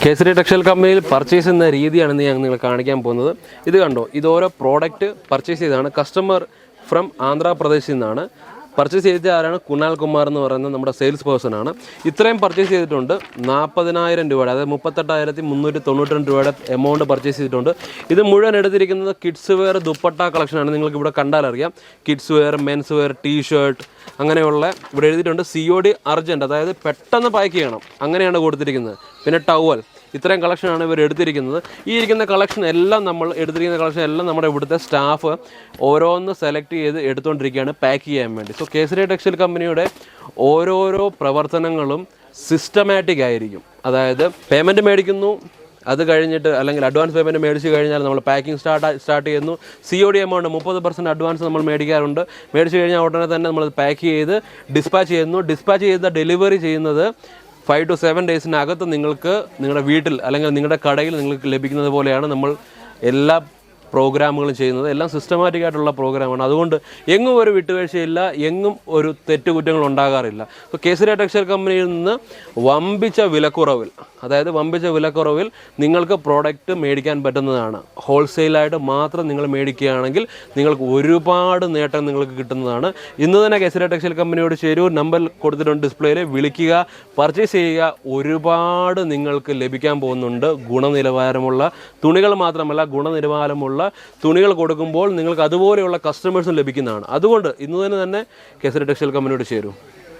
Kesari textile കമ്പനിയിൽ purchase ചെയ്യുന്ന രീതിയാണ് ഞാൻ നിങ്ങൾ കാണിക്കാൻ പോകുന്നത്. ഇത് കണ്ടോ, ഇത് ഓരോ പ്രോഡക്റ്റ് പർച്ചേസ് ചെയ്തതാണ്. കസ്റ്റമർ ഫ്രം ആന്ധ്രാപ്രദേശിൽ നിന്നാണ് പർച്ചേസ് ചെയ്ത ആരാണ്? കുനാൽ കുമാർ എന്ന് പറയുന്ന നമ്മുടെ സെയിൽസ് പേഴ്സൺ ആണ്. ഇത്രയും പർച്ചേസ് ചെയ്തിട്ടുണ്ട്. 40,000 രൂപയുടെ, അതായത് 38,392 രൂപയുടെ എമൗണ്ട് പർച്ചേസ് ചെയ്തിട്ടുണ്ട്. ഇത് മുഴുവൻ എടുത്തിരിക്കുന്നത് കിഡ്സ് വെയർ ദുപ്പട്ട കളക്ഷനാണ്. നിങ്ങൾക്ക് ഇവിടെ കണ്ടാലറിയാം. Kids wear, men's wear, t-shirt അങ്ങനെയുള്ള ഇവിടെ എഴുതിയിട്ടുണ്ട്. COD അർജൻറ്റ്, അതായത് പെട്ടെന്ന് പാക്ക് ചെയ്യണം, അങ്ങനെയാണ് കൊടുത്തിരിക്കുന്നത്. പിന്നെ ടവൽ, ഇത്രയും കളക്ഷനാണ് ഇവർ എടുത്തിരിക്കുന്നത്. ഈ ഇരിക്കുന്ന കളക്ഷൻ എല്ലാം എടുത്തിരിക്കുന്ന കളക്ഷൻ എല്ലാം നമ്മുടെ ഇവിടുത്തെ സ്റ്റാഫ് ഓരോന്ന് സെലക്ട് ചെയ്ത് എടുത്തുകൊണ്ടിരിക്കുകയാണ് പാക്ക് ചെയ്യാൻ വേണ്ടി. സോ കേസരി ടെക്സ്റ്റൈൽ കമ്പനിയുടെ ഓരോരോ പ്രവർത്തനങ്ങളും സിസ്റ്റമാറ്റിക് ആയിരിക്കും. അതായത് പേയ്മെൻറ്റ് മേടിക്കുന്നു, അത് കഴിഞ്ഞിട്ട് അല്ലെങ്കിൽ അഡ്വാൻസ് പേയ്മെൻറ്റ് മേടിച്ച് കഴിഞ്ഞാൽ നമ്മൾ പാക്കിംഗ് സ്റ്റാർട്ട് ചെയ്യുന്നു. COD എമൗണ്ട് 30% അഡ്വാൻസ് നമ്മൾ മേടിക്കാറുണ്ട്. മേടിച്ച് കഴിഞ്ഞാൽ ഉടനെ തന്നെ നമ്മൾ പാക്ക് ചെയ്ത് ഡിസ്പാച്ച് ചെയ്യുന്നു. ഡിസ്പാച്ച് ചെയ്ത ഡെലിവറി ചെയ്യുന്നത് 5 to 7 ഡേയ്സിനകത്ത് നിങ്ങൾക്ക് നിങ്ങളുടെ വീട്ടിൽ അല്ലെങ്കിൽ നിങ്ങളുടെ കടയിൽ നിങ്ങൾക്ക് ലഭിക്കുന്നത് പോലെയാണ് നമ്മൾ എല്ലാ പ്രോഗ്രാമുകളും ചെയ്യുന്നത്. എല്ലാം സിസ്റ്റമാറ്റിക് ആയിട്ടുള്ള പ്രോഗ്രാമാണ്. അതുകൊണ്ട് എങ്ങും ഒരു വിട്ടുവീഴ്ചയില്ല, എങ്ങും ഒരു തെറ്റുകുറ്റങ്ങൾ ഉണ്ടാകാറില്ല. അപ്പോൾ കേസരി ടെക്സ്റ്റൈൽ കമ്പനിയിൽ നിന്ന് വമ്പിച്ച വിലക്കുറവിൽ നിങ്ങൾക്ക് പ്രോഡക്റ്റ് മേടിക്കാൻ പറ്റുന്നതാണ്. ഹോൾസെയിലായിട്ട് മാത്രം നിങ്ങൾ മേടിക്കുകയാണെങ്കിൽ നിങ്ങൾക്ക് ഒരുപാട് നേട്ടം നിങ്ങൾക്ക് കിട്ടുന്നതാണ്. ഇന്ന് തന്നെ കേസരി ടെക്സ്റ്റൈൽ കമ്പനിയോട് ചേരൂ. നമ്പർ കൊടുത്തിട്ടുണ്ട് ഡിസ്പ്ലേയിൽ, വിളിക്കുക, പർച്ചേസ് ചെയ്യുക. ഒരുപാട് നിങ്ങൾക്ക് ലഭിക്കാൻ പോകുന്നുണ്ട്. ഗുണനിലവാരമുള്ള തുണികൾ മാത്രമല്ല, ഗുണനിലവാരമുള്ള തുണികൾ കൊടുക്കുമ്പോൾ നിങ്ങൾക്ക് അതുപോലെയുള്ള കസ്റ്റമേഴ്സും ലഭിക്കുന്നതാണ്. അതുകൊണ്ട് ഇന്ന് തന്നെ കേസരി ടെക്സ്റ്റൈൽ കമ്പനിയോട് ചേരും.